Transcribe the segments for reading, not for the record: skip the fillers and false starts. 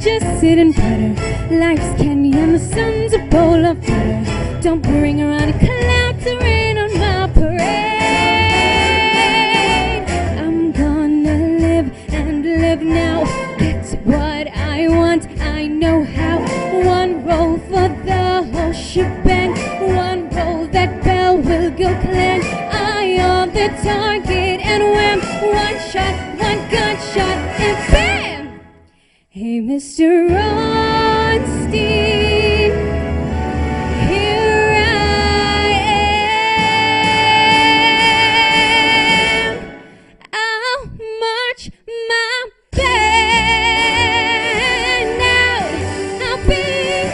just sit and putter. Life's candy and the sun's a bowl of butter. Don't bring around a cloud to rain on my parade. I'm gonna live and live now. Get what I want, I know how. One roll for the whole shebang. One roll, that bell will go clang. Eye on the target and wham. One shot, one gunshot, and bam! Hey, Mr. Ronstein, here I am. I'll march my band out. I'll beat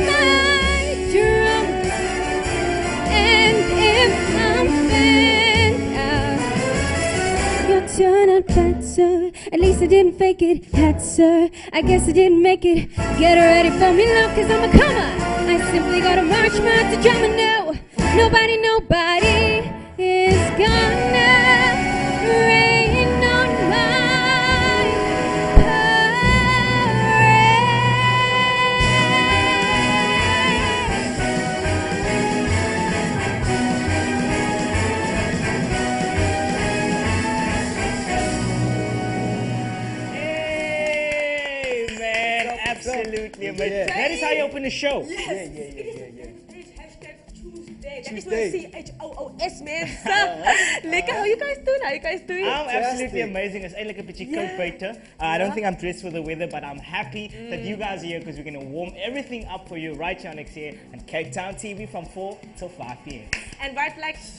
my drum. And if I'm bent out, your turn out better. At least I didn't fake it, had sir. I guess I didn't make it. Get ready for me, love, cause I'm a comer. I simply gotta march my to drum and no, nobody is gonna rain on my Hey, man, absolutely amazing. Yeah. That is how you open the show. Yeah. Tuesday. CHOOS, man. Like, how you guys doing? I'm absolutely amazing. It's like a beetje cold beter. I don't think I'm dressed for the weather, but I'm happy that you guys are here because we're going to warm everything up for you right here on Ekse and Cape Town TV from 4 till 5 p.m. And right,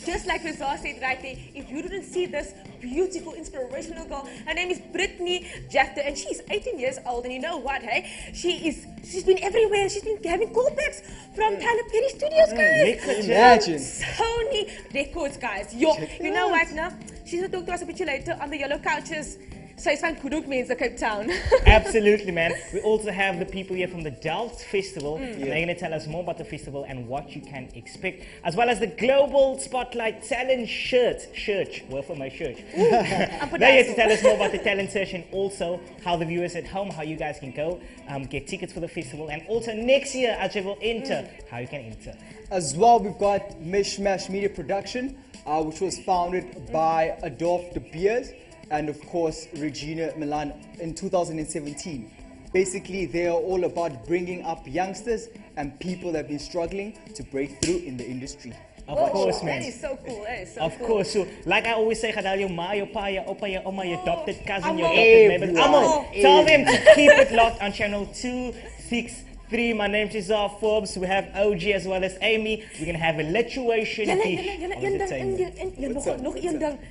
just like Rizal said right there, if you didn't see this beautiful, inspirational girl, her name is Brittney Jeptha, and she's 18 years old. And you know what, hey? She's been everywhere. She's been having callbacks from Tyler Perry Studios, guys. Imagine. Sony records, guys. Yo, you know what, now? She's going to talk to us a bit later on the yellow couches. So it's fun Kuduk means the Cape Town. Absolutely, man. We also have the people here from the Delft Festival. And they're going to tell us more about the festival and what you can expect, as well as the Global Spotlight Talent Search. Word for my church. They're here to tell us more about the talent search and also how the viewers at home, how you guys can go get tickets for the festival, and also next year as you will enter, how you can enter. As well, we've got Mishmash Media Production, which was founded by Adolphe de Beers and of course Regina Milan in 2017. Basically, they are all about bringing up youngsters and people that have been struggling to break through in the industry. Of course, man. That is so cool. Of course. So, like I always say, Gadal, your ma, your pa, your opa, your oma, your adopted cousin, your Amo. adopted neighbor. Amo, tell them to keep it locked on channel 263. My name is Forbes. We have OG as well as Amy. We're going to have a lituation dish of entertainment.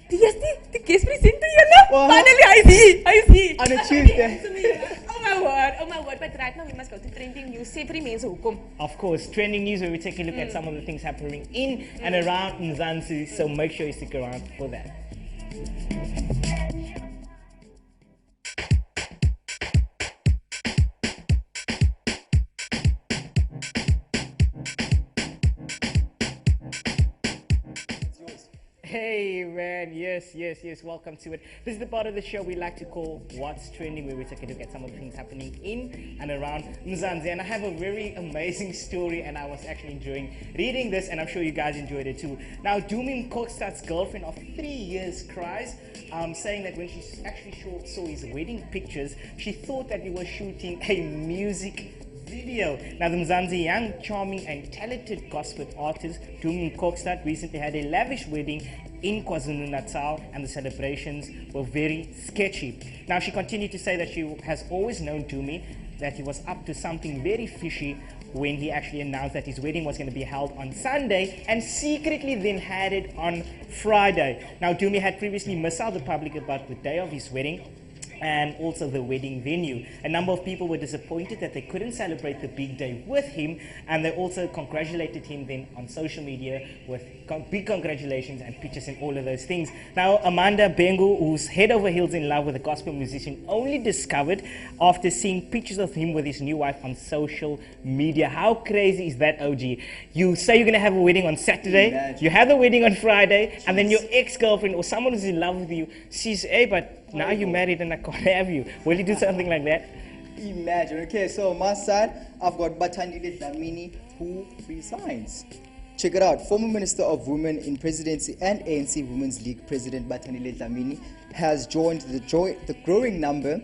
Die guest presenter, finally, I see. On a Tuesday. Oh my word. But right now we must go to trending news. Say for mense hoekom. Of course, trending news where we take a look at some of the things happening in and around Mzansi. So make sure you stick around for that. Hey man, yes, welcome to it. This is the part of the show we like to call What's Trending, where we take a look at some of the things happening in and around Mzansi. And I have a very amazing story, and I was actually enjoying reading this, and I'm sure you guys enjoyed it too. Now, Dumi Kokstad's girlfriend of 3 years cries, saying that when she actually saw his wedding pictures, she thought that he was shooting a music video. Now, the Mzansi young, charming and talented gospel artist Dumi Kokstad recently had a lavish wedding in KwaZulu-Natal, and the celebrations were very sketchy. Now, she continued to say that she has always known Dumi, that he was up to something very fishy when he actually announced that his wedding was going to be held on Sunday and secretly then had it on Friday. Now, Dumi had previously misled the public about the day of his wedding and also the wedding venue. A number of people were disappointed that they couldn't celebrate the big day with him, and they also congratulated him then on social media with big congratulations and pictures and all of those things. Now, Amanda Bengu, who's head over heels in love with a gospel musician, only discovered after seeing pictures of him with his new wife on social media. How crazy is that, OG? You say you're going to have a wedding on Saturday, you have the wedding on Friday, and then your ex-girlfriend or someone who's in love with you says, hey, but now you're married and I can't have you. Will you do something like that? Imagine. Okay, so on my side, I've got Bathandile Dlamini, who resigns. Check it out. Former Minister of Women in Presidency and ANC Women's League President Bathandile Dlamini has joined the growing number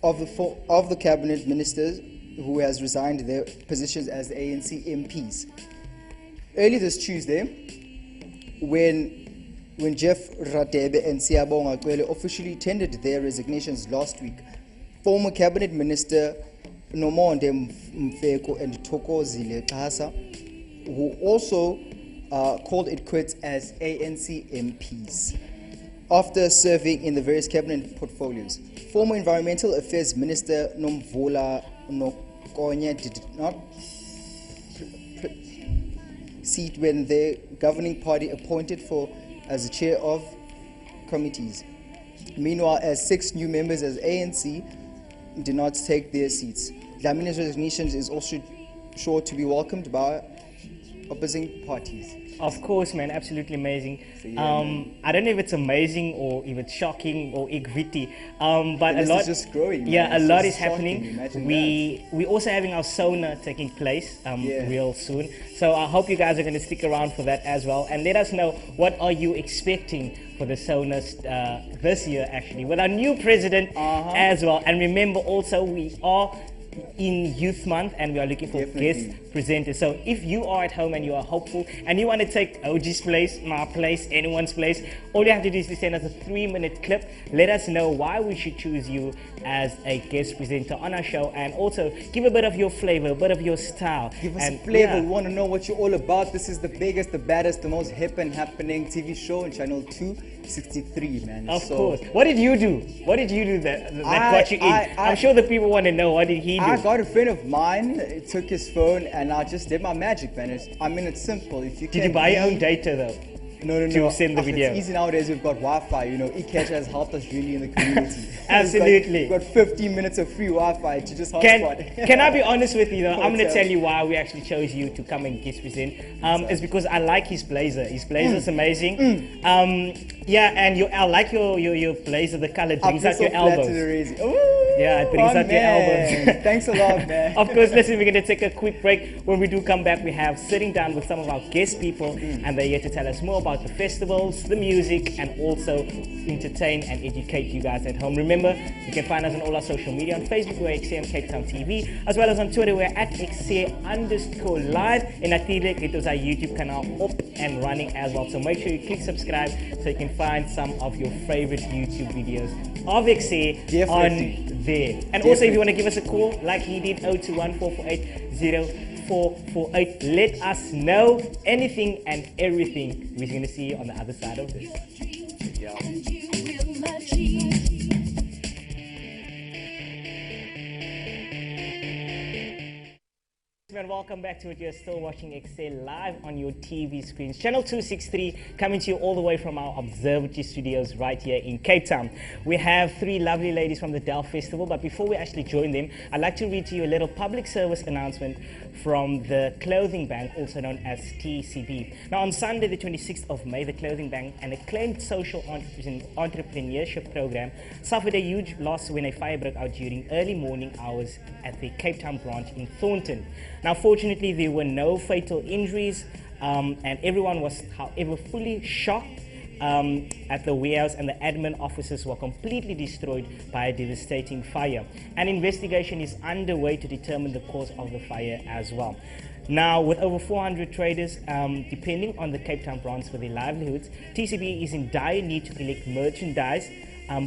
of the cabinet ministers who has resigned their positions as ANC MPs. Early this Tuesday, when Jeff Radebe and Siyabonga Cwele officially tendered their resignations last week, former cabinet minister Nomonde Mfeko and Thokozile Xhasa, who also called it quits as ANC MPs after serving in the various cabinet portfolios. Former Environmental Affairs Minister Nomvula Nokonya did not seat when the governing party appointed for as the chair of committees. Meanwhile, as 6 new members as ANC did not take their seats. Dlamini's resignation is also sure to be welcomed by opposing parties. Of course, man, absolutely amazing. So, yeah, man. I don't know if it's amazing or if it's shocking or igviti, but The a list lot is just growing. Yeah, man. a It's lot just is shocking. happening. Imagine We're also having our Sona taking place Yeah. real soon. So I hope you guys are going to stick around for that as well. And let us know, what are you expecting for the Sonas this year, actually, with our new president as well. And remember also, we are in Youth Month and we are looking for Definitely. guest presenters. So if you are at home and you are hopeful and you want to take OG's place, my place, anyone's place, all you have to do is to send us a 3-minute clip. Let us know why we should choose you as a guest presenter on our show, and also give a bit of your flavor, a bit of your style. Give us and a flavor. yeah. We want to know what you're all about. This is the biggest, the baddest, the most hip and happening TV show on Channel 263, man. Of So, course. What did you do? What did you do that got you in? I'm sure the people want to know, what did he do? I got a friend of mine, took his phone, and I just did my magic, man. It's simple. If you Did you can buy your be- own data though? No. to send the video? It's easy nowadays. We've got Wi-Fi. eCash has helped us really in the community. Absolutely. We've got 15 minutes of free Wi-Fi to just hotspot. Can I be honest with you though? I'm going to What's tell up? you why we actually chose you to come and guest present. It's because I like his blazer. His blazer is amazing. Yeah, and I like your blazer. The color brings out your elbows. Yeah, it brings out your elbows. Thanks a lot, man. Of course, listen, we're going to take a quick break. When we do come back, we have sitting down with some of our guest people, and they're here to tell us more about the festivals, the music, and also entertain and educate you guys at home. Remember, you can find us on all our social media. On Facebook, we're Ekse and Cape Town TV, as well as on Twitter, we're at Ekse_live. And I think it was our YouTube channel up and running as well. So make sure you click subscribe so you can find some of your favorite YouTube videos of Ekse Definitely. on there. And also, if you want to give us a call, like he did, 021 448 let us know anything and everything. We're going to see you on the other side of this. And welcome back to it. You're still watching Ekse live on your TV screens. Channel 263 coming to you all the way from our observatory studios right here in Cape Town. We have 3 lovely ladies from the Delft Festival, but before we actually join them, I'd like to read to you a little public service announcement from the Clothing Bank, also known as TCB. Now, on Sunday, the 26th of May, the Clothing Bank, an acclaimed social entrepreneurship program, suffered a huge loss when a fire broke out during early morning hours at the Cape Town branch in Thornton. Now, fortunately, there were no fatal injuries, and everyone was, however, fully shocked at the warehouse, and the admin offices were completely destroyed by a devastating fire. An investigation is underway to determine the cause of the fire as well. Now, with over 400 traders depending on the Cape Town branch for their livelihoods, TCB is in dire need to collect merchandise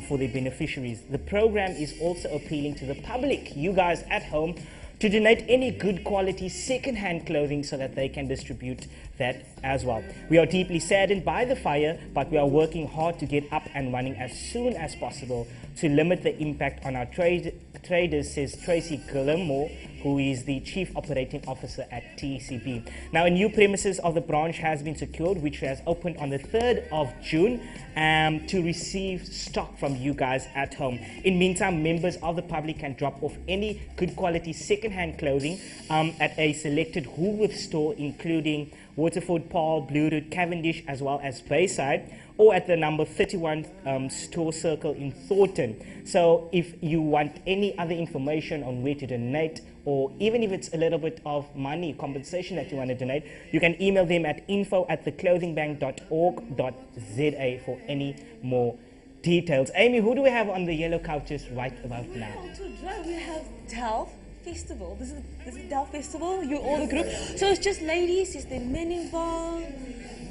for their beneficiaries. The program is also appealing to the public, you guys at home, to donate any good quality second-hand clothing so that they can distribute that as well. We are deeply saddened by the fire, but we are working hard to get up and running as soon as possible to limit the impact on our traders, says Tracy Gilmore, who is the Chief Operating Officer at TCB. Now, a new premises of the branch has been secured, which has opened on the 3rd of June to receive stock from you guys at home. In meantime, members of the public can drop off any good quality second-hand clothing at a selected Woolworths store, including Waterford, Paarl, Blue Route, Cavendish, as well as Bayside, or at the number 31 Store Circle in Thornton. So if you want any other information on where to donate, or even if it's a little bit of money compensation that you want to donate, you can email them at info@theclothingbank.org.za for any more details. Amy, who do we have on the yellow couches right about now? Well, today we have Delft Festival. This is Delft Festival. You're all the group. So it's just ladies. Is there men involved?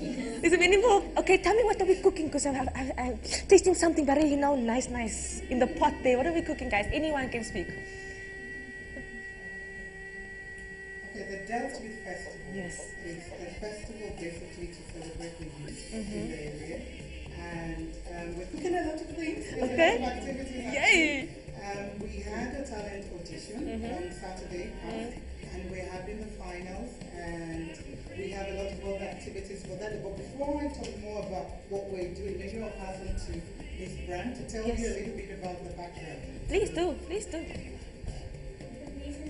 Is there men involved? Okay, tell me what are we cooking, because I'm tasting something very, nice in the pot there. What are we cooking, guys? Anyone can speak. Okay, the Delft Youth Festival Yes. is a festival basically to celebrate the youth in the area. And we're cooking a lot of things. There's a lot of activities happening. Yay! We had a talent audition on Saturday past, and we're having the finals, and we have a lot of other activities for that. But before I talk more about what we're doing, maybe I'll pass on to Ms. Brand to tell you a little bit about the background. Please do. The reason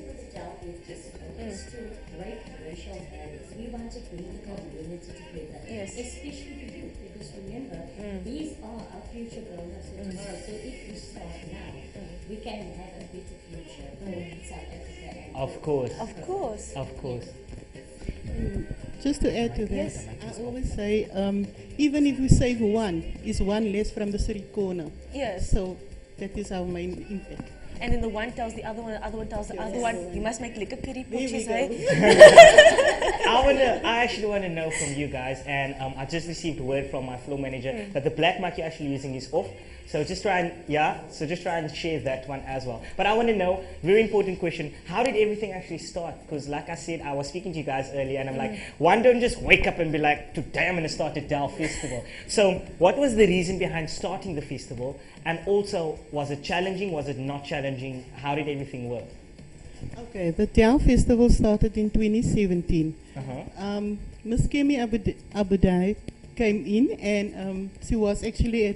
for the Delft Youth Festival is to break racial barriers. We want to bring the community together, Yes. especially the youth, because remember, these are our future grown-ups of tomorrow. So if we start now, we can have a better future for South Africa. And Of course. Of course. Of course. Just to add to that, Yes. I always say, even if we save one, it's one less from the street corner. Yes. So that is our main impact. And then the one tells the other one, the other one tells the other one. You must make liquor curry There we putties, go. eh? I actually want to know from you guys, and I just received word from my floor manager that the black mark you're actually using is off. So just try and share that one as well. But I want to know, very important question, how did everything actually start? Because like I said, I was speaking to you guys earlier, and I'm like, one don't just wake up and be like, today I'm going to start a Delft Festival. So what was the reason behind starting the festival? And also, was it challenging? Was it not challenging? How did everything work? Okay, the Delft Festival started in 2017. Uh-huh. Ms. Kemi Abudai came in, and she was actually at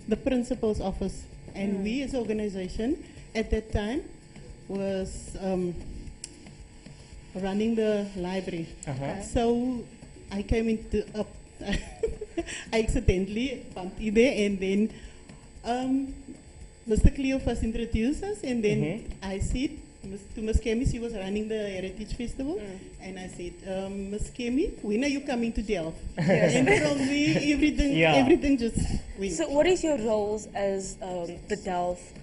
the principal's office. And we as an organization at that time was running the library. Uh-huh. So I came into I accidentally bumped in there, and then Mr. Cleophas introduced us, and then I said to Ms. Kemi, she was running the Heritage Festival, and I said, Ms. Kemi, when are you coming to Delft? And from there, everything just went. So what is your roles as the Delft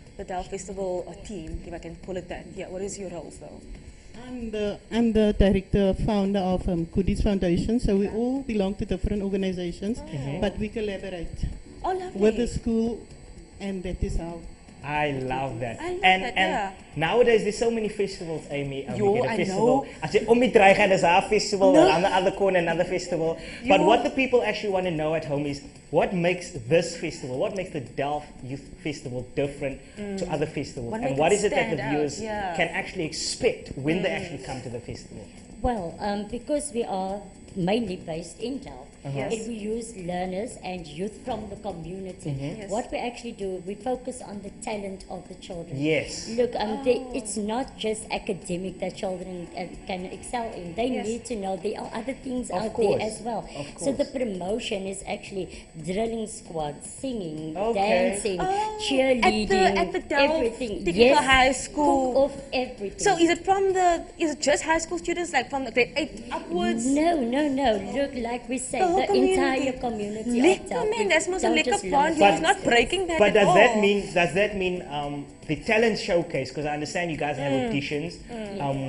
Festival team, if I can call it that? Yeah, what is your roles though? I'm the director, founder of Kudis Foundation, so we all belong to different organizations, but we collaborate Oh, lovely. with the school, and that is how. I love that. I love and that, and yeah. nowadays there's so many festivals, Amy. Yo, we get a I festival. know. I say, there's a festival, No. and on the other corner another festival. But Yo. what the people actually want to know at home is what makes this festival, what makes the Delft Youth Festival different to other festivals, What and makes what it is it that the stand out? viewers Yeah. can actually expect when they actually come to the festival? Well, because we are mainly based in Delft, Yes. and we use learners and youth from the community. Yes. What we actually do, we focus on the talent of the children. Yes. Look, it's not just academic that children can excel in. They Yes. need to know there are other things Of out course. there as well. Of So the course. promotion is actually drilling squad, singing, Okay. dancing, Oh, cheerleading, at the Delft everything. Technical High School. Cook off everything. So is it just high school students, like from the grade 8 upwards? No. Look, like we said, The whole the community. entire community. Lekker of Delft. man, that's most a Don't lekker just bond. limit He was not breaking that But at does all. that mean the talent showcase? Because I understand you guys have auditions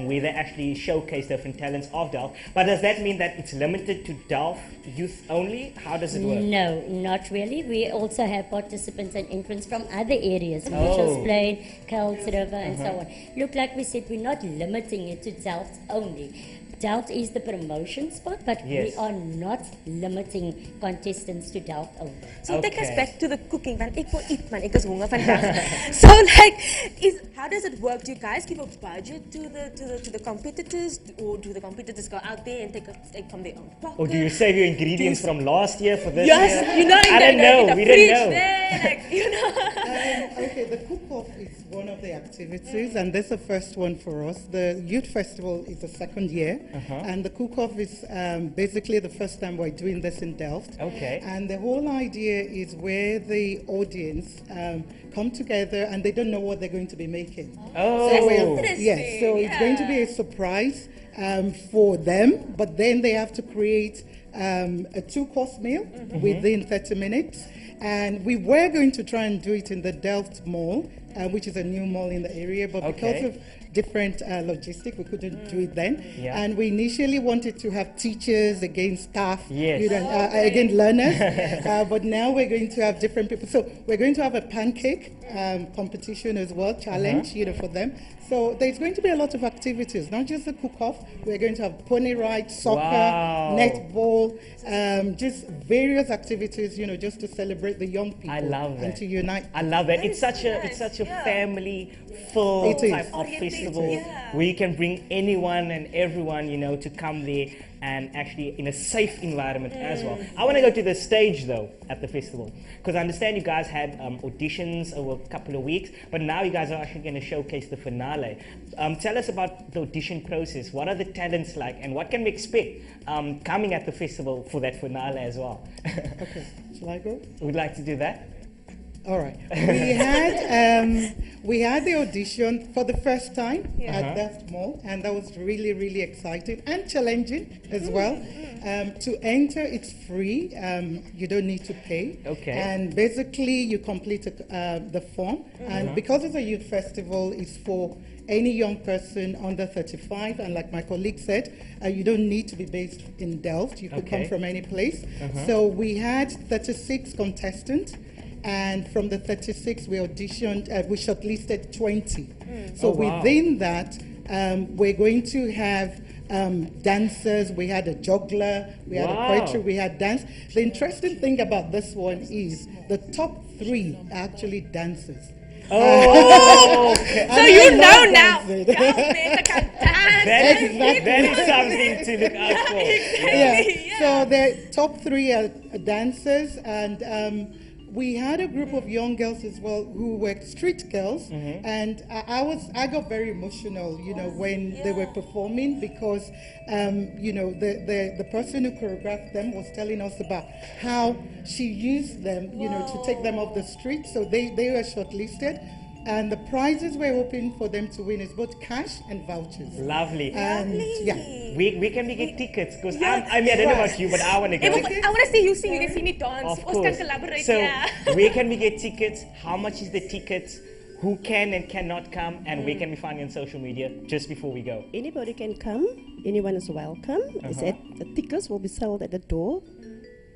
where they actually showcase different talents of Delft. But does that mean that it's limited to Delft youth only? How does it work? No, not really. We also have participants and entrants from other areas, Oh. Mitchell's Plain, Kelts River, and so on. Look, like we said, we're not limiting it to Delft only. Delft is the promotion spot, but Yes. we are not limiting contestants to Delft only. So take us Okay. back to the cooking, want ek wil eet man, ek is honger vandag. So how does it work? Do you guys give a budget to the competitors, or do the competitors go out there and take from their own pocket? Or do you save your ingredients from last year for this Yes, year? you know, I don't know. We don't know. Okay, the cook-off is one of the activities, and that's the first one for us. The Youth Festival is the second year, And the cook-off is basically the first time we're doing this in Delft. Okay. And the whole idea is where the audience come together and they don't know what they're going to be making. Oh. Yes, so it's going to be a surprise for them, but then they have to create a 2-course meal within 30 minutes. And we were going to try and do it in the Delft Mall, which is a new mall in the area, but because of different logistics, we couldn't do it then. Yeah. And we initially wanted to have teachers against staff, Yes. against learners, but now we're going to have different people. So we're going to have a pancake competition as well, challenge, for them. So there's going to be a lot of activities, not just the cook-off. We're going to have pony ride, soccer, netball, just various activities, just to celebrate the young people. I love that. And to unite. I love that. It's such a family full type of festival where you can bring anyone and everyone, to come there and actually in a safe environment as well. I want to go to the stage though at the festival because I understand you guys had auditions over a couple of weeks, but now you guys are actually going to showcase the finale. Tell us about the audition process. What are the talents like and what can we expect coming at the festival for that finale as well? Okay, shall I go? We'd like to do that. All right. We had the audition for the first time at Delft Mall, and that was really, really exciting and challenging as well. To enter, it's free. You don't need to pay. Okay. And basically, you complete the form. And because it's a youth festival, it's for any young person under 35. And like my colleague said, you don't need to be based in Delft. You could come from any place. So we had 36 contestants. And from the 36, we auditioned, we shortlisted 20. So within that, we're going to have dancers. We had a juggler, we had a poetry, we had dance. The interesting thing about this one is the top 3 are actually dancers. Oh, okay. So you know now. That is something to look out for. So the top 3 are dancers, and we had a group of young girls as well who were street girls, and I got very emotional, when they were performing because, the person who choreographed them was telling us about how she used them, to take them off the street. So they were shortlisted. And the prizes we're hoping for them to win is both cash and vouchers. Lovely. And we can get tickets because I don't know about you, but I want to go. I want to see you sing. You can see me dance. Of Ons course. kan collaborate. So where can we get tickets? How much is the tickets? Who can and cannot come? And where can we find you on social media just before we go? Anybody can come. Anyone is welcome. The tickets will be sold at the door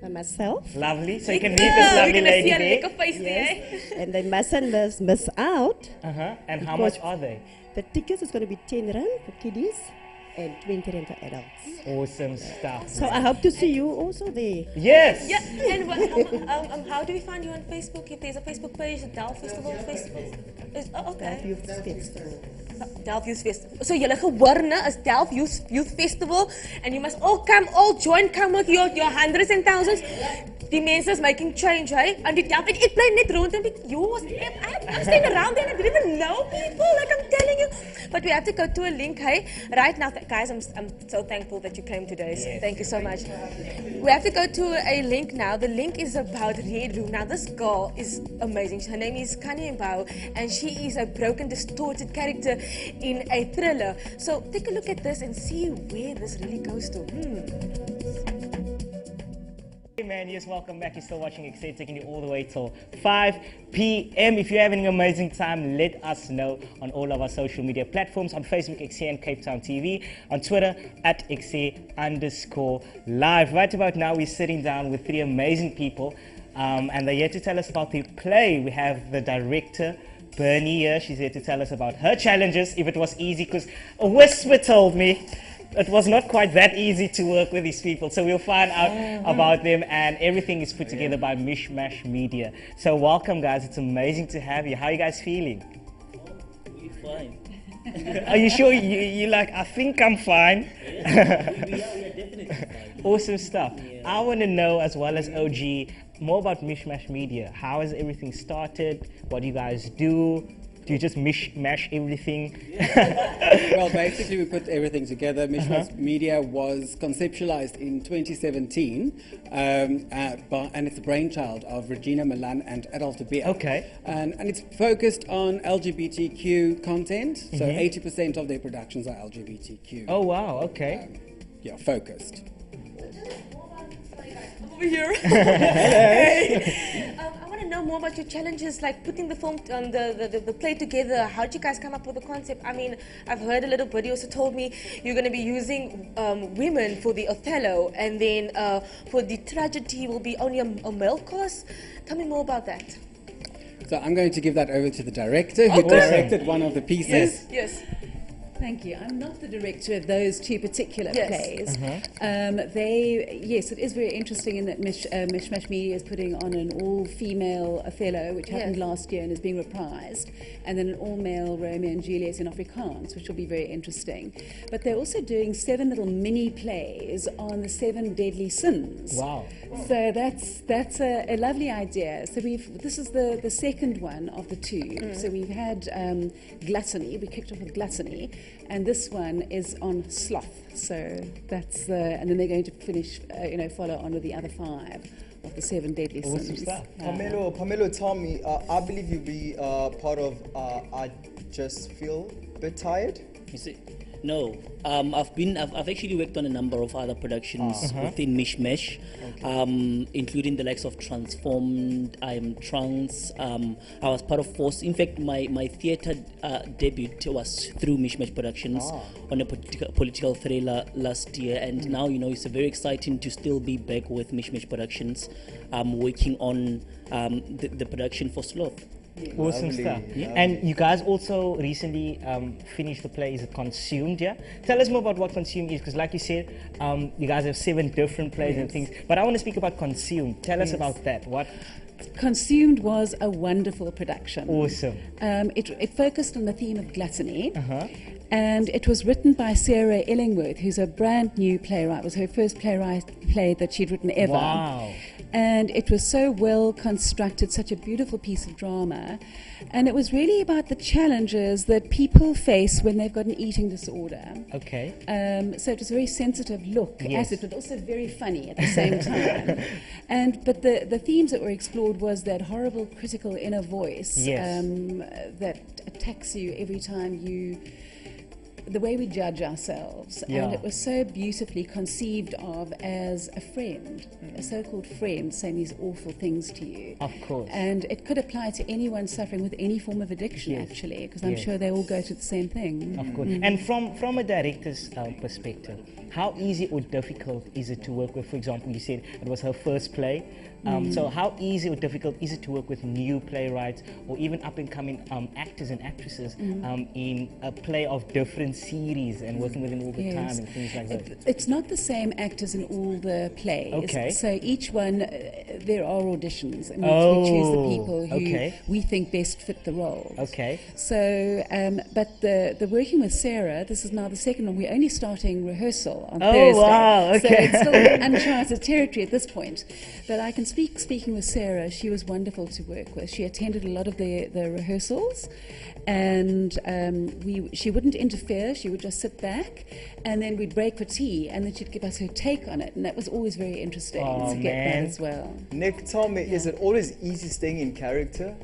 by myself. Lovely. So you can meet this lovely lady there. Yes. And they mustn't miss out. And how much are they? The tickets is going to be 10 rand for kiddies and 20 rand for adults. Awesome stuff. So I hope to see you also there. Yes. Yeah. And how do we find you on Facebook? If there's a Facebook page, the Delft Festival Facebook. Okay. Youth Festival. Delft Youth Festival. So julle gehoor is Delft Youth Festival, and you must all come, all join, come with your hundreds and thousands. Die mense is making change, hey? And die Delft, ek bly net rond en I'm staying around there and I didn't even know people, like I'm telling you. But we have to go to a link, hey? Right now, guys, I'm so thankful that you came today, so thank you so much. We have to go to a link now. The link is about Red Room. Now, this girl is amazing. Her name is Kanye Mbao, and she is a broken, distorted character in a thriller. So take a look at this and see where this really goes to. Hey man, yes, welcome back. You're still watching Ekse, taking you all the way till 5 p.m. If you're having an amazing time, let us know on all of our social media platforms, on Facebook, Ekse and Cape Town TV, on Twitter, at Ekse_live. Right about now, we're sitting down with 3 amazing people, and they're here to tell us about the play. We have the director, Brittney here. She's here to tell us about her challenges, if it was easy, because a whisper told me it was not quite that easy to work with these people. So we'll find out about them, and everything is put together by Mishmash Media. So welcome, guys. It's amazing to have you. How are you guys feeling? We're fine. Are you sure? You like, I think I'm fine. We are definitely fine. Awesome stuff. I want to know, as well as OG, more about Mishmash Media. How has everything started? What do you guys do? Do you just mash everything? Well, basically, we put everything together. Mishmash Media was conceptualized in 2017, and it's a brainchild of Regina Milan and Adolf de Beer. Okay. And it's focused on LGBTQ content, so 80% of their productions are LGBTQ. Oh, wow, okay. Focused. Over here. Hey. I want to know more about your challenges, like putting the film, the play together. How did you guys come up with the concept? I mean, I've heard a little bit. You also told me you're going to be using women for the Othello, and then for the tragedy will be only a male cast. Tell me more about that. So I'm going to give that over to the director who directed one of the pieces. Yes. Thank you. I'm not the director of those two particular Yes. plays. It is very interesting in that Mishmash Media is putting on an all-female Othello, which happened last year and is being reprised, and then an all-male Romeo and Juliet in Afrikaans, which will be very interesting. But they're also doing 7 little mini plays on the 7 deadly sins. Wow. So that's a lovely idea. So this is the second one of the 2. So we've had gluttony. We kicked off with gluttony. And this one is on sloth. So that's and then they're going to finish, follow on with the other 5 of the 7 deadly sins. Pamelo, tell me, I believe you'll be part of I Just Feel a Bit Tired. You see, no, I've actually worked on a number of other productions within Mishmash, including the likes of Transformed, I Am Trans. I was part of Force. In fact, my theatre debut was through Mishmash Productions on a political thriller last year, and now it's very exciting to still be back with Mishmash Productions, working on the production for Sloth. Awesome stuff. And you guys also recently finished the play, is it Consumed? Yeah. Tell us more about what Consumed is, because like you said, you guys have 7 different plays and things. But I want to speak about Consumed. Tell us about that. What? Consumed was a wonderful production. Awesome. It focused on the theme of gluttony. And it was written by Sarah Illingworth, who's a brand new playwright. It was her first play that she'd written ever. Wow. And it was so well constructed, such a beautiful piece of drama. And it was really about the challenges that people face when they've got an eating disorder. Okay. So it was a very sensitive look at it, but also very funny at the same time. But the themes that were explored was that horrible critical inner voice that attacks you every time the way we judge ourselves. And it was so beautifully conceived of as a friend, a so-called friend saying these awful things to you. Of course. And it could apply to anyone suffering with any form of addiction, actually, because I'm sure they all go through the same thing. Of course. And from a director's perspective, how easy or difficult is it to work with? For example, you said it was her first play. So how easy or difficult is it to work with new playwrights or even up-and-coming actors and actresses in a play of different series and working with them all the time and things like that? It's not the same actors in all the plays. Okay. So each one, there are auditions, and we choose the people who we think best fit the roles. Okay. So, but the working with Sarah, this is now the second one. We're only starting rehearsal on Thursday. Wow, okay. So it's still uncharted territory at this point. But I can speaking with Sarah, she was wonderful to work with. She attended a lot of the rehearsals, and she wouldn't interfere. She would just sit back, and then we'd break for tea, and then she'd give us her take on it, and that was always very interesting to get that as well. Nick, tell me, is it always easy staying in character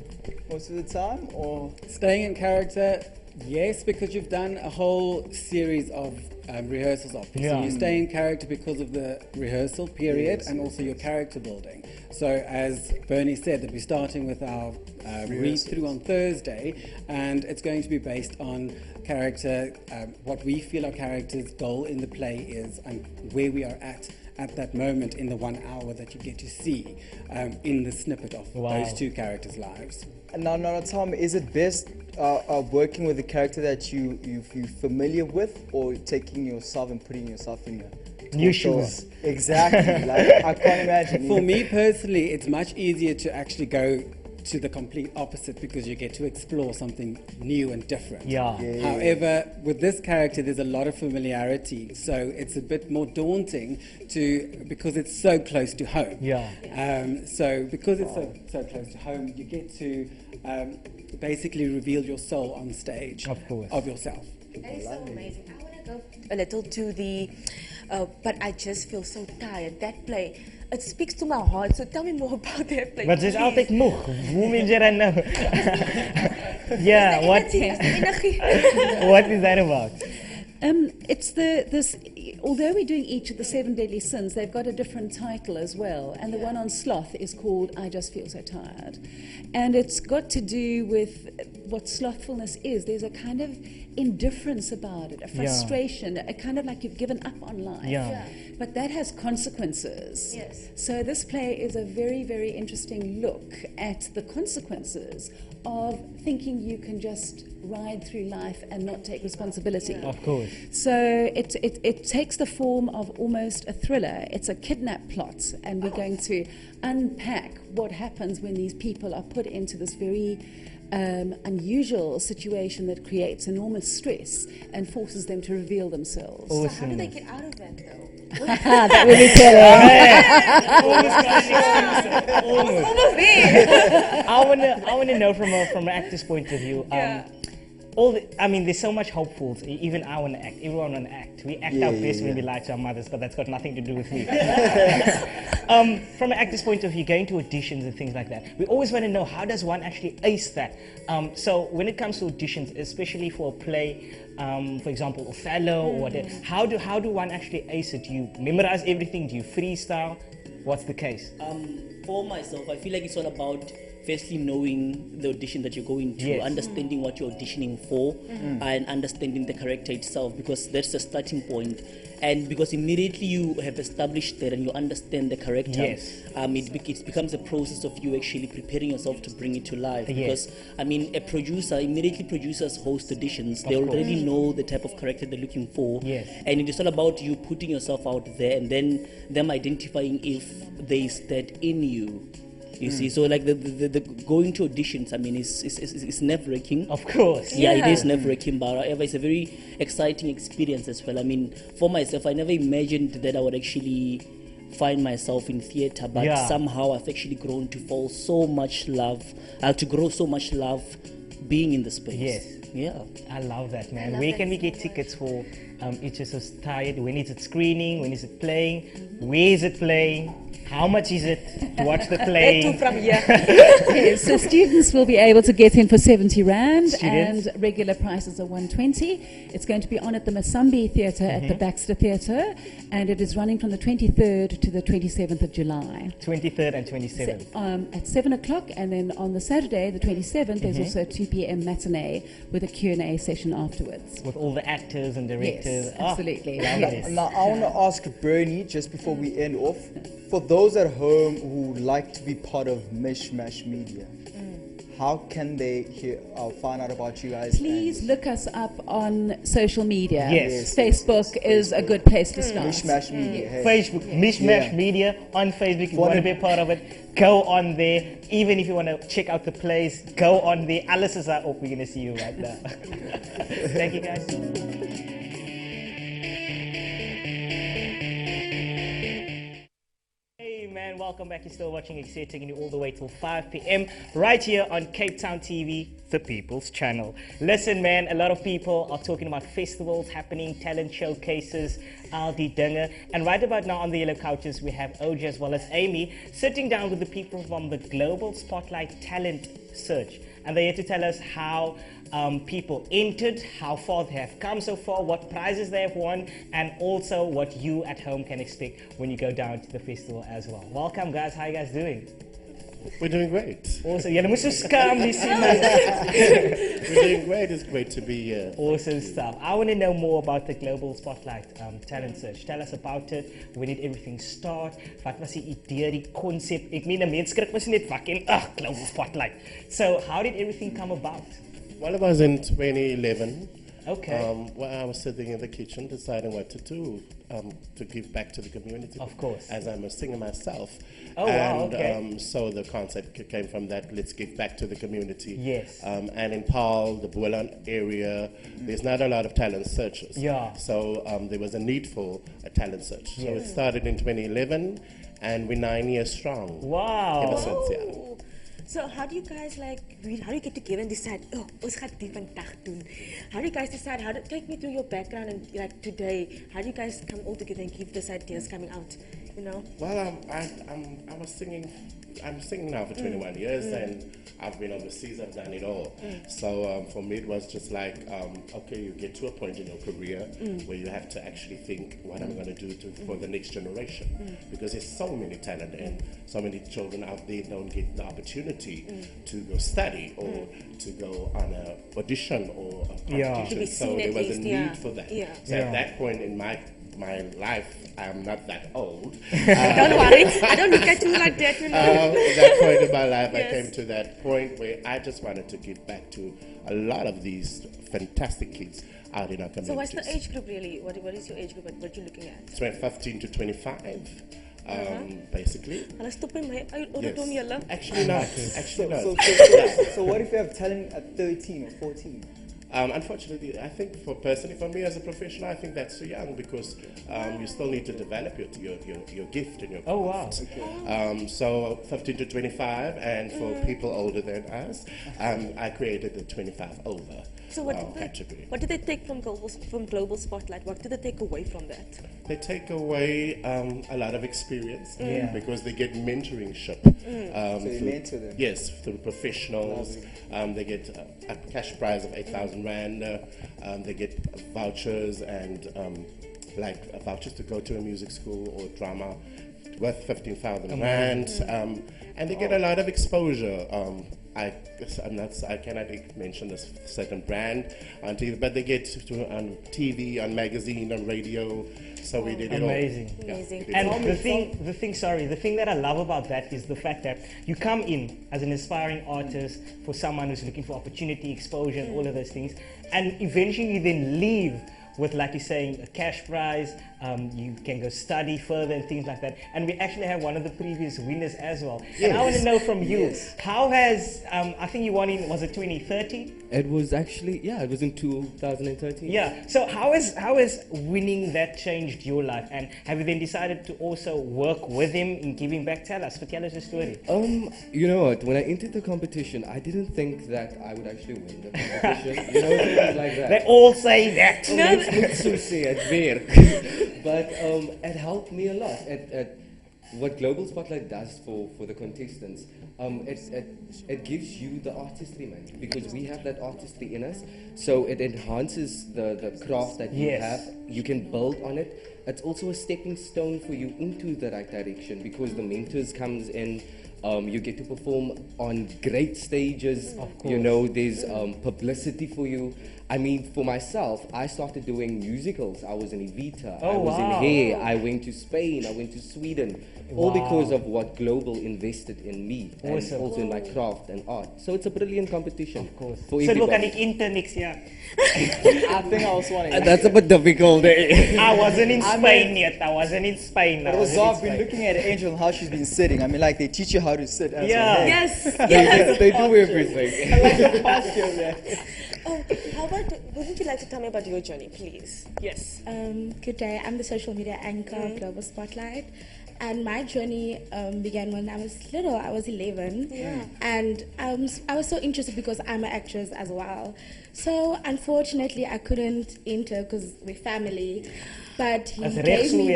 most of the time, or staying in character? Yes, because you've done a whole series of rehearsals of it. So you stay in character because of the rehearsal period and also your character building. So as Bernie said, that we're starting with our read-through on Thursday, and it's going to be based on character, what we feel our character's goal in the play is, and where we are at that moment in the 1 hour that you get to see in the snippet of those 2 characters' lives. Now tell me, is it best working with a character that you're familiar with, or taking yourself and putting yourself in new shoes? Exactly. Like, I can't imagine. For me personally, it's much easier to actually go to the complete opposite because you get to explore something new and different. Yeah. However, with this character, there's a lot of familiarity, so it's a bit more daunting because it's so close to home. Yeah. So because it's so close to home, you get to basically reveal your soul on stage. Of course. Of yourself. That is so amazing. I want to go a little to the, but I just feel so tired. That play, it speaks to my heart. So tell me more about that play. Wat is altyd moeg? Hoe mens jy dan nou? Yeah, what is that about? It's this. Although we're doing each of the 7 deadly sins, they've got a different title as well. And the one on sloth is called "I Just Feel So Tired," and it's got to do with what slothfulness is. There's a kind of indifference about it, a frustration, a kind of like you've given up on life. Yeah. But that has consequences. Yes. So this play is a very, very interesting look at the consequences of thinking you can just ride through life and not take responsibility. Of course. So it takes the form of almost a thriller. It's a kidnap plot, and we're going to unpack what happens when these people are put into this very unusual situation that creates enormous stress and forces them to reveal themselves. So how do they get out of that though? That will be telling. Almost there. I wanna know from an actor's point of view. There's so much hopefuls. Even I want to act. Everyone want to act. We act our best when we lie to our mothers, but that's got nothing to do with me. From an actor's point of view, going to auditions and things like that, we always want to know, how does one actually ace that? So when it comes to auditions, especially for a play, for example, Othello or whatever, how do one actually ace it? Do you memorize everything? Do you freestyle? What's the case? For myself, I feel like it's all about firstly knowing the audition that you're going to, understanding what you're auditioning for, and understanding the character itself, because that's the starting point. And because immediately you have established that and you understand the character, it becomes a process of you actually preparing yourself to bring it to life. Because immediately producers host auditions. They already know the type of character they're looking for, and it is all about you putting yourself out there and then them identifying if there's that in you. You see, so like the going to auditions, it's nerve-wracking. Of course. Yeah, it is nerve-wracking, but however, it's a very exciting experience as well. For myself, I never imagined that I would actually find myself in theatre, but somehow I've actually grown to grow so much love being in the space. Yes. Yeah. I love that, man. Where can we get tickets for It's Just So Tired? When is it screening? When is it playing? Where is it playing? How much is it to watch the play? Yes, so students will be able to get in for 70 Rand and regular prices are 120. It's going to be on at the Masambi Theatre at the Baxter Theatre, and it is running from the 23rd to the 27th of July. 23rd and 27th. At 7 o'clock, and then on the Saturday, the 27th, there's also a 2 p.m. matinee with a Q&A session afterwards. With all the actors and directors. Yes, absolutely. Now, I want to ask Bernie, just before we end off, for those at home who like to be part of Mishmash Media, how can they find out about you guys? Please look us up on social media. Yes. Facebook is a good place to start. Mishmash Media. Hey. Facebook, Mishmash Media on Facebook. If you want to be a part of it, go on there. Even if you want to check out the plays, go on there. Alice is up. We're going to see you right now. Thank you, guys. Welcome back. You're still watching Ekse, taking you all the way till 5 p.m. right here on Cape Town TV, the People's Channel. Listen, man, a lot of people are talking about festivals happening, talent showcases, al die dinge. And right about now on the yellow couches, we have OJ as well as Amy sitting down with the people from the Global Spotlight Talent Search. And they're here to tell us how people entered, how far they have come so far, what prizes they have won, and also what you at home can expect when you go down to the festival as well. Welcome, guys. How are you guys doing? We're doing great. Awesome. We're doing great. It's great to be here. Awesome stuff. I want to know more about the Global Spotlight Talent Search. Tell us about it. When did everything start? Wat was die idee, die concept? Ek meen, 'n mens skrik mos net fucking Global Spotlight. So, how did everything come about? Well, it was in 2011. Okay. Well, I was sitting in the kitchen deciding what to do to give back to the community. Of course. As I'm a singer myself. Oh, and, wow, okay. So the concept came from that, let's give back to the community. Yes. And in Paul, the Buelan area, there's not a lot of talent searchers. Yeah. So there was a need for a talent search. So Yes. it started in 2011, and we're 9 years strong. Wow. Ever since, yeah. Oh. So how do you guys how do you get together and decide, oh, ons gaan dit vandag doen? How do you guys decide, take me through your background and like today, how do you guys come all together and give these ideas coming out, you know? Well, I'm singing now for 21 years, and I've been overseas, I've done it all. So for me, it was just like, okay, you get to a point in your career where you have to actually think what I'm going to do for the next generation. Because there's so many talent and so many children out there don't get the opportunity to go study or to go on a audition or a competition. So there was a need for that. So at that point in my life, I'm not that old. Don't worry, I don't look at you like that, you know. At that point in my life, I came to that point where I just wanted to give back to a lot of these fantastic kids out in our communities. So what's the age group really? What is your age group? What you're looking at? It's 15 to 25, basically. Hulle stop in my Yes. julle. Actually not. Actually not. So what if you have talent at 13 or 14? Unfortunately, I think personally for me as a professional, I think that's too young because you still need to develop your gift and your craft. Oh, wow. So 15 to 25, and for people older than us, I created the 25 over. So category. what did they take from Global Spotlight? What did they take away from that? They take away a lot of experience because they get mentoringship. So you mentor them? Yes, through professionals. They get a cash prize of 8,000 Rand. They get vouchers and vouchers to go to a music school or drama worth 15,000 Rand. And they get a lot of exposure. I cannot mention a certain brand on TV, but they get on TV, on magazine, on radio. So we did it all. Amazing. And the thing that I love about that is the fact that you come in as an aspiring artist for someone who's looking for opportunity, exposure, and all of those things, and eventually you then leave with, like you're saying, a cash prize. You can go study further and things like that. And we actually have one of the previous winners as well. Yes. And I want to know from you, Yes. how has, I think you won in, was it 2013? It was actually, it was in 2013. Yeah, so how has winning that changed your life? And have you then decided to also work with him in giving back? Tell us the story. You know what, when I entered the competition, I didn't think that I would actually win the competition. You know, things like that. They all say that. Let's so say it werk. But it helped me a lot. What Global Spotlight does for the contestants, it gives you the artistry, man, because we have that artistry in us. So it enhances the craft that you have. You can build on it. It's also a stepping stone for you into the right direction because the mentors comes in. You get to perform on great stages. Of course. You know, there's publicity for you. I mean, for myself, I started doing musicals. I was in Evita, I was in Hair, I went to Spain, I went to Sweden, all because of what Global invested in me and also in my craft and art. So it's a brilliant competition. Of course. For So look at everybody. the intern next year. I think I also want to. That's a bit difficult. I wasn't in Spain yet. I wasn't in Spain. But I've been looking at Angel and how she's been sitting. I mean, like they teach you how to sit. As Yeah. well. Yes. They do everything. I like the posture there. Oh, how about, wouldn't you like to tell me about your journey, please? Yes. Good day. I'm the social media anchor of Global Spotlight. And my journey began when I was little. I was 11. Yeah. And I was so interested because I'm an actress as well. So unfortunately, I couldn't enter because we're family. But he gave me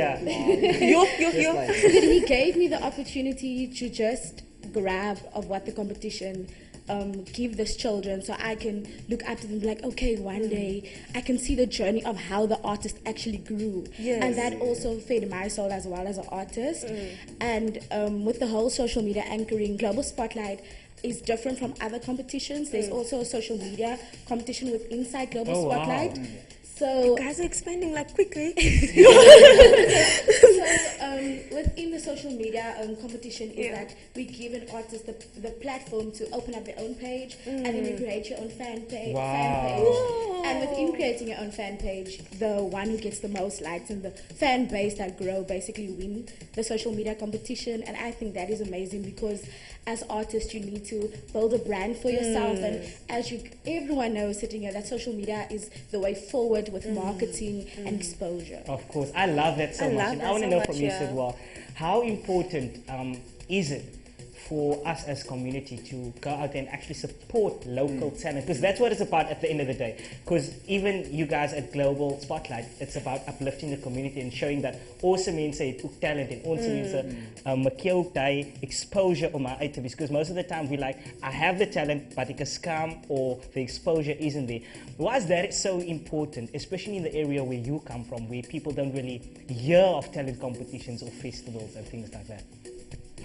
he gave me the opportunity to just grab of what the competition give these children, so I can look up to them like, okay, one day I can see the journey of how the artist actually grew. Yes. And that also fed my soul as well as an artist. And with the whole social media anchoring, Global Spotlight is different from other competitions. There's also a social media competition with inside Global Spotlight. So you guys are expanding like quickly. within the social media competition is that we give an artist the platform to open up their own page, and then you create your own fan page. And within creating your own fan page, the one who gets the most likes and the fan base that grow basically win the social media competition. And I think that is amazing, because as artists you need to build a brand for yourself, and as everyone knows sitting here that social media is the way forward with marketing and exposure. Of course, I love that so much, and I want to know from you, Sidwa, how important is it for us as community to go out there and actually support local talent? Because that's what it's about at the end of the day. Because even you guys at Global Spotlight, it's about uplifting the community and showing that awesome means talent and also means exposure on my items. Because most of the time we like, I have the talent, but it's scam or the exposure isn't there. Why is that so important, especially in the area where you come from, where people don't really hear of talent competitions or festivals and things like that?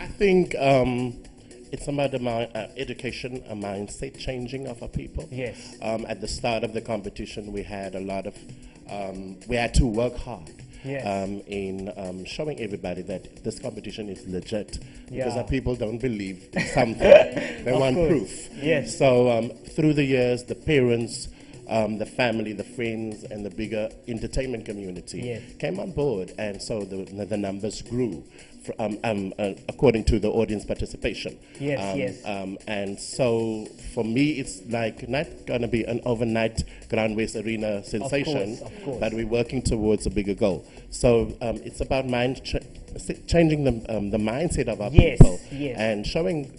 I think it's about the education, a mindset changing of our people. Yes. At the start of the competition, we had a lot of, we had to work hard. Yes. In showing everybody that this competition is legit, because Yeah. our people don't believe something. They Of want course. proof. Yes. So through the years, the parents, the family, the friends, and the bigger entertainment community came on board, and so the numbers grew according to the audience participation. Yes. And so for me, it's like not going to be an overnight Grand West Arena sensation, Of course. but we're working towards a bigger goal. So it's about changing the mindset of our people and showing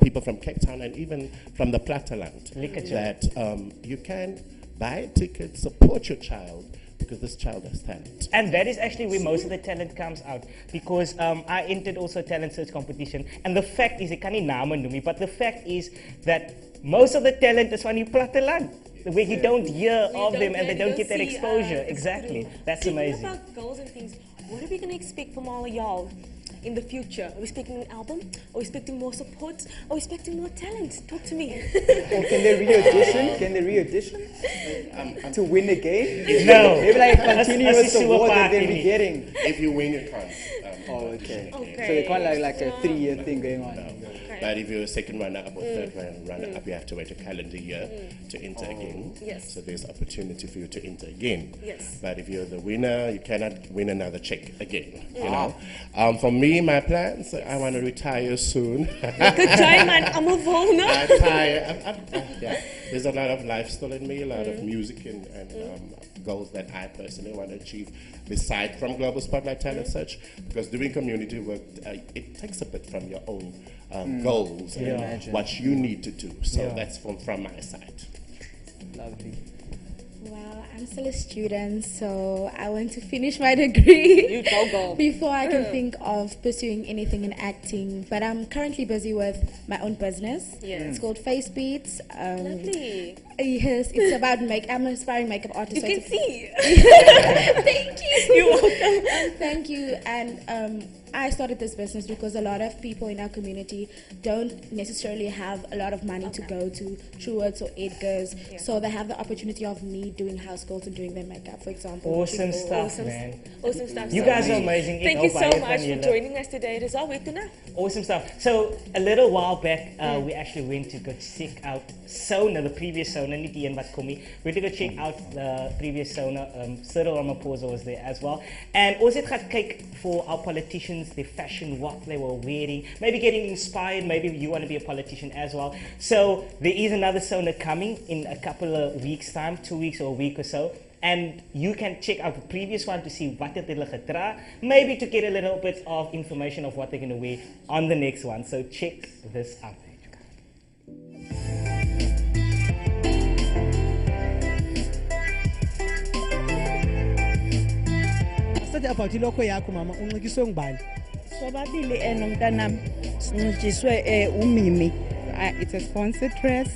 people from Cape Town and even from the Platteland that you can buy a ticket, support your child, because this child has talent. And that is actually where most of the talent comes out, because I entered also a talent search competition, and the fact is, I can't namen noem nie, but the fact is that most of the talent is van die platteland, where you don't hear of them and they don't get that exposure. Exactly. That's amazing. About goals and things, what are we going to expect from all of y'all in the future? Are we expecting an album? Are we expecting more support? Are we expecting more talent? Talk to me. Or can they re-audition? To win again? No. Maybe like a continuous That's award that super they'll be getting. If you win, you can't. Okay. So they can't like a 3-year thing going on. No. But if you're a second runner-up or third runner-up, you have to wait a calendar year to enter again. Yes. So there's opportunity for you to enter again. Yes. But if you're the winner, you cannot win another check again. You know. For me, my plans, I want to retire soon. Good try, man. I'm a volna. Yeah. There's a lot of life still in me, a lot of music and goals that I personally want to achieve beside from Global Spotlight Talent Search, because doing community work, it takes a bit from your own goals and what you need to do. So that's from my side. Lovely. Well, I'm still a student, so I want to finish my degree You go. before I can think of pursuing anything in acting. But I'm currently busy with my own business. It's called Face Beats. Lovely. Yes, it's about I'm an aspiring makeup artist. You can see. Thank you. You're welcome. Thank you. And I started this business because a lot of people in our community don't necessarily have a lot of money to go to Truworths or Edgar's, so they have the opportunity of me doing house girls and doing their makeup, for example. Awesome stuff, man. Awesome stuff. You guys are amazing. Thank you so much for joining us today. It is all Tuna. Awesome stuff. So a little while back, we actually went to go check out Sona, the previous Sona, niet die een wat kom nie. We went to go check out the previous Sona. Cyril Ramaphosa was there as well. And also het gaan kyk for our politicians, their fashion, what they were wearing, maybe getting inspired, maybe you want to be a politician as well. So there is another Sona coming in a couple of weeks time, 2 weeks or a week or so. And you can check out the previous one to see what het hulle gedra, maybe to get a little bit of information of what they're going to wear on the next one. So check this out. About ilokho yakho mama unxikiswe ngubani? Sobabili nomntanami sinxiswe uMimi. It's a sponsored dress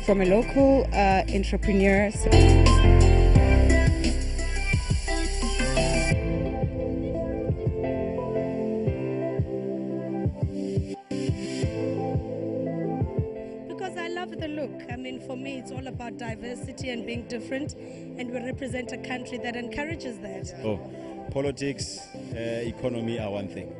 from a local entrepreneur. Because I love the look. I mean, for me, it's all about diversity and being different, and we represent a country that encourages that. Oh, politics, economy are one thing.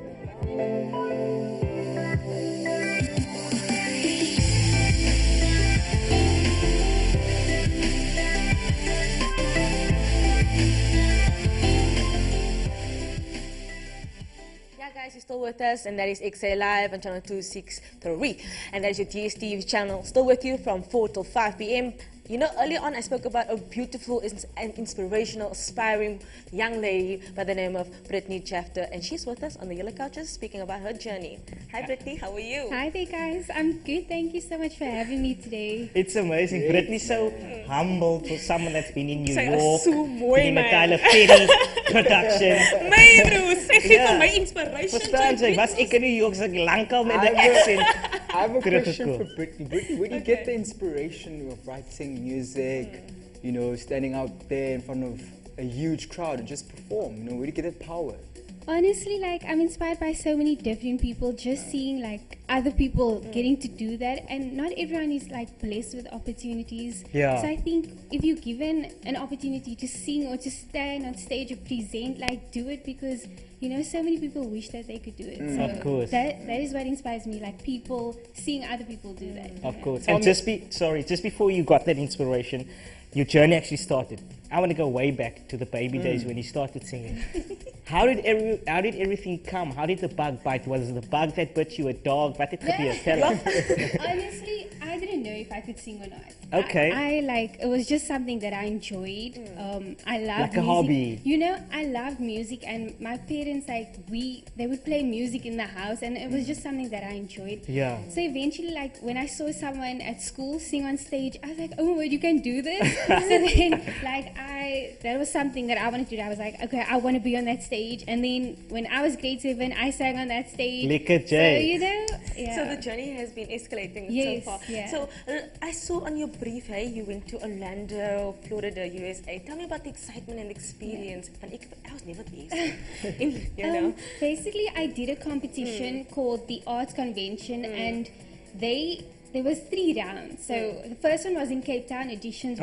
Guys, you're still with us, and that is Ekse Live on channel 263, and that is your DSTV channel. Still with you from 4 till 5 p.m. You know, earlier on I spoke about a beautiful and inspirational, aspiring young lady by the name of Brittney Jeptha, and she's with us on the Yellow Couches speaking about her journey. Hi Brittney, how are you? Hi there guys, I'm good. Thank you so much for having me today. It's amazing. Brittney's so humble for someone that's been in New Sy York, is so mooi, in the man. Tyler Ferry production. My broer, sy gee vir my inspiration. Verstaan jy, was ek in New York so lankal met die accent. I have a question teruggekom. for Brittney. Brittney, where do you get the inspiration of writing music, you know, standing out there in front of a huge crowd and just perform? You know, where do you get that power? Honestly, like, I'm inspired by so many different people, just seeing like other people getting to do that, and not everyone is like blessed with opportunities. Yeah. So I think if you're given an opportunity to sing or to stand on stage or present, like, do it, because you know, so many people wish that they could do it. So Of course. that is what inspires me, like people seeing other people do that. Of course. And just before you got that inspiration, your journey actually started. I want to go way back to the baby days when you started singing. How did everything come? How did the bug bite? Was it the bug that bit you, a dog? Wat het gebeur? Tell us. Honestly, I didn't know if I could sing or not. Okay. I like, it was just something that I enjoyed. I love Like a music. hobby. You know, I love music, and my parents, like, they would play music in the house, and it was just something that I enjoyed. Yeah. So eventually, like, when I saw someone at school sing on stage, I was like, oh my word, you can do this. So then, like, that was something that I wanted to do. I was like, okay, I want to be on that stage. And then when I was grade 7, I sang on that stage. Lekker So, Jay. you know, yeah. So the journey has been escalating Yes, so far. yeah. So I saw on your brief, hey, you went to Orlando, Florida, USA. Tell me about the excitement and experience. And I was never there. You know. Basically, I did a competition called the Arts Convention, and there was 3 rounds. So the first one was in Cape Town, auditions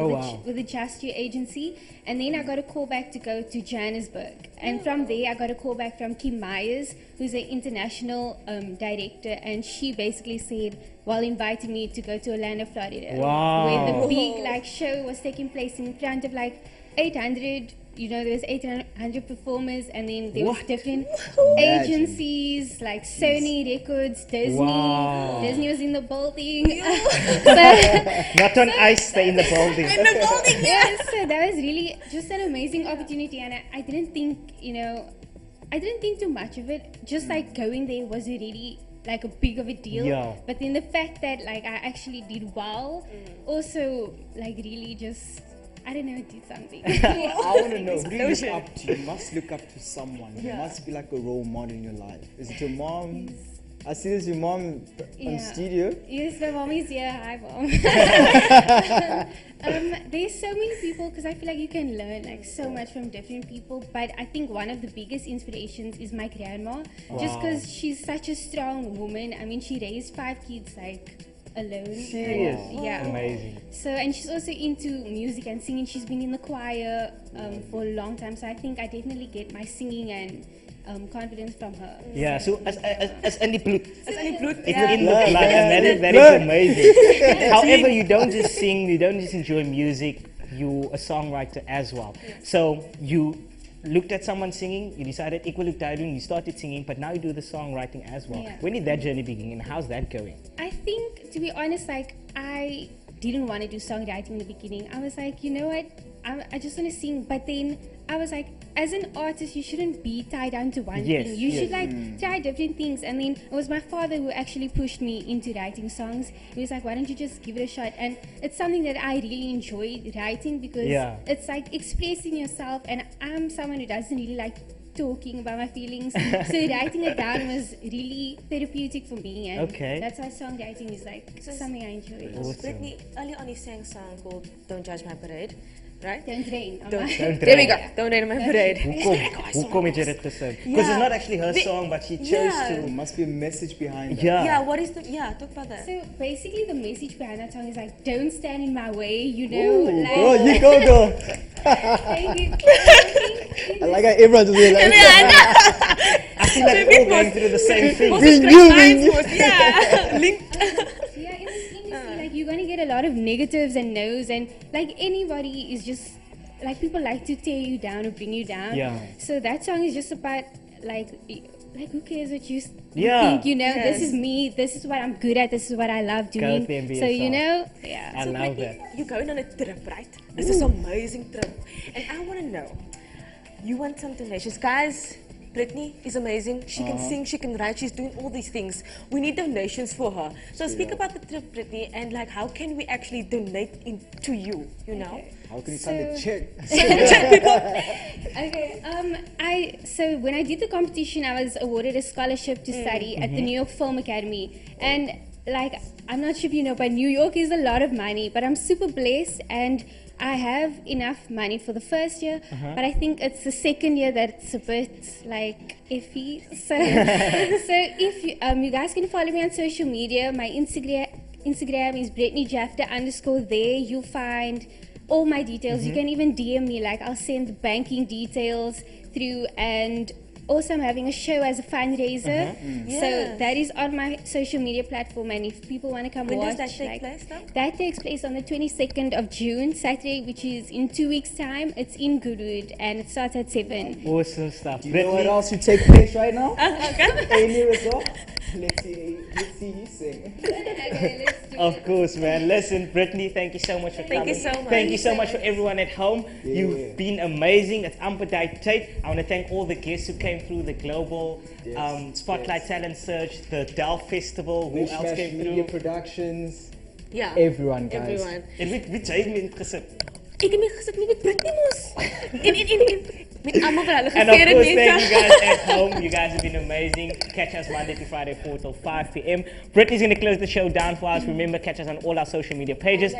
with the Just You agency, and then I got a call back to go to Johannesburg. And from there, I got a call back from Kim Myers, who's an international director, and she basically said, while inviting me to go to Orlando, Florida, where the big show was taking place in front of 800. You know, there was 800 performers, and then there was different agencies like Sony Records, Disney. Wow. Disney was in the building. Not on ice, they're in the building. Yes, so that was really just an amazing opportunity, and I didn't think, I didn't think too much of it. Just going there was really a big of a deal. Yeah. But then the fact that I actually did well, also really just, I don't know, did something. I want to know, who do you look up to? You must look up to someone. You must be like a role model in your life. Is it your mom? I see this your mom on studio. Yes, my mom is here. Hi, mom. There's so many people, because I feel like you can learn so much from different people. But I think one of the biggest inspirations is my grandma. Just because she's such a strong woman. I mean, she raised 5 kids alone. Serious? Yeah. Amazing. So, and she's also into music and singing. She's been in the choir for a long time. So I think I definitely get my singing and confidence from her. Yeah, so as in the blood. It's Yeah. in the blood, and that is amazing. However, you don't just sing, you don't just enjoy music, you're a songwriter as well. So you looked at someone singing, you decided equal doing, you started singing, but now you do the songwriting as well. Yeah. When did that journey begin, and how's that going? I think, to be honest, I didn't want to do songwriting in the beginning. I was like, you know what, I just want to sing. But then I was like, as an artist, you shouldn't be tied down to one thing. You should try different things. And then it was my father who actually pushed me into writing songs. He was like, why don't you just give it a shot? And it's something that I really enjoy writing, because it's expressing yourself, and I'm someone who doesn't really like talking about my feelings. So writing it down was really therapeutic for me, and that's why songwriting is something I enjoy. Brittney, earlier on you sang a song called Don't Judge My Parade, right? Don't rain. There we go. Don't rain on my parade. Who come into it to sing? Because it's not actually her song, but she chose to. There must be a message behind it. Yeah, what is the, talk about that. So basically the message behind that song is don't stand in my way, you know. Ooh, girl, you go. Thank you. I like how everyone just realized I feel like we're all going through the same thing. Yeah, linked. Yeah, in this industry, like you're gonna get a lot of negatives and no's, and like anybody is just like people like to tear you down or bring you down. Yeah. So that song is just about like who cares what you Yeah. think? You know, Yes. this is me. This is what I'm good at. This is what I love Go doing. there and be So you yourself. know, yeah. I love that. You're going on a trip, right? This is an amazing trip. And I want to know, you want some donations. Guys, Brittney is amazing. She can sing, she can write, she's doing all these things. We need donations for her. So speak about the trip, Brittney, and like how can we actually donate to you, you know? How can you send a check? Okay. So when I did the competition, I was awarded a scholarship to study at the New York Film Academy, and like I'm not sure if you know, but New York is a lot of money. But I'm super blessed, and I have enough money for the first year. But I think it's the second year that it's a bit like iffy. So, so if you guys can follow me on social media, my Instagram is Brittney Jeptha _ there. You'll find all my details. You can even DM me, like I'll send the banking details through, and also I'm having a show as a fundraiser. So that is on my social media platform, and if people want to come When watch, does that take place though? that takes place on the 22nd of June, Saturday, which is in 2 weeks' time. It's in Goodwood, and it starts at 7. Awesome stuff. Do you know what else should take place right now? Amy as well. Let's see you sing. Okay, let's do Of course, man. Listen, Brittney, thank you so much for coming. Thank you so much. Thank you so much for everyone at home. You've been amazing. It's amper Tate. I want to thank all the guests who came through the Global Spotlight Talent Search, the Delft Festival. Who else came Media through? Ja. Productions. Everyone, guys. Everyone. En wie jy het met gesit? Ik heb me gezet met Brittney mos. Met allemaal van hulle And of geveerde course, thank you guys mensen. at home. You guys have been amazing. Catch us Monday to Friday, 4 till 5 p.m. Brittney's going to close the show down for us. Remember, catch us on all our social media pages.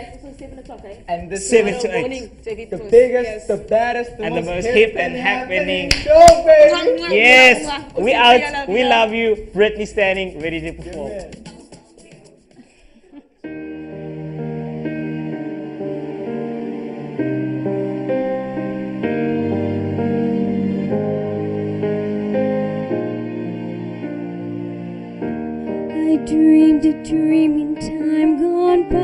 And this 7 is to 8. the biggest, the baddest, And the most hip and happening show, baby. Yes, we out. We love you. Brittney standing, ready to perform. I dreamed a dream in time gone by,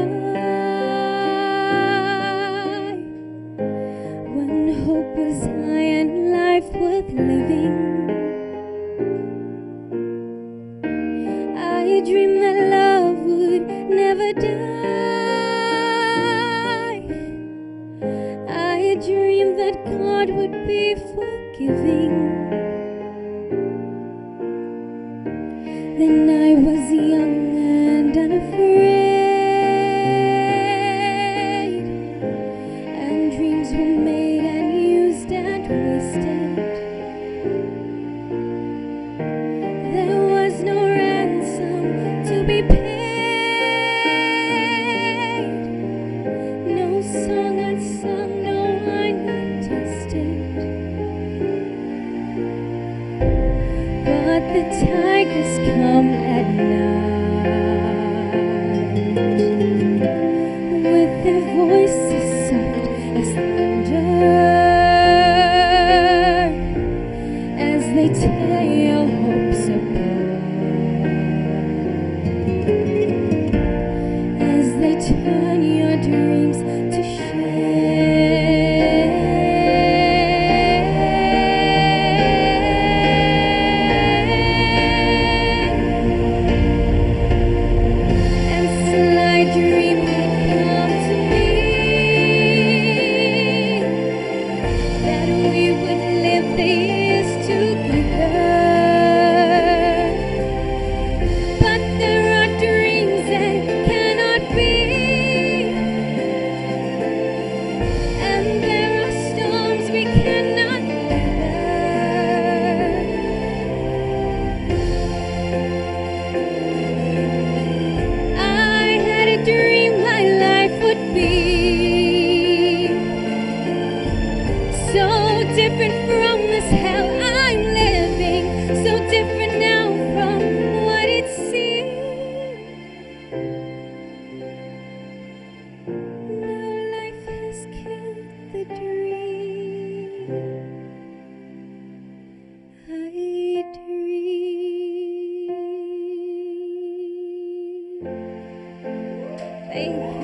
when hope was high and life worth living. I dreamed that love would never die. I dreamed that God would be forgiving. Then I was young and unafraid, and dreams were made and used and wasted. There was no ransom to be paid, no song unsung, no wine tasted. But the tigers come at night, with their voices soft as thunder, as they tear your hopes apart, as they turn your dreams to different from this hell I'm living, so different now from what it seemed. Now life has killed the dream. Thank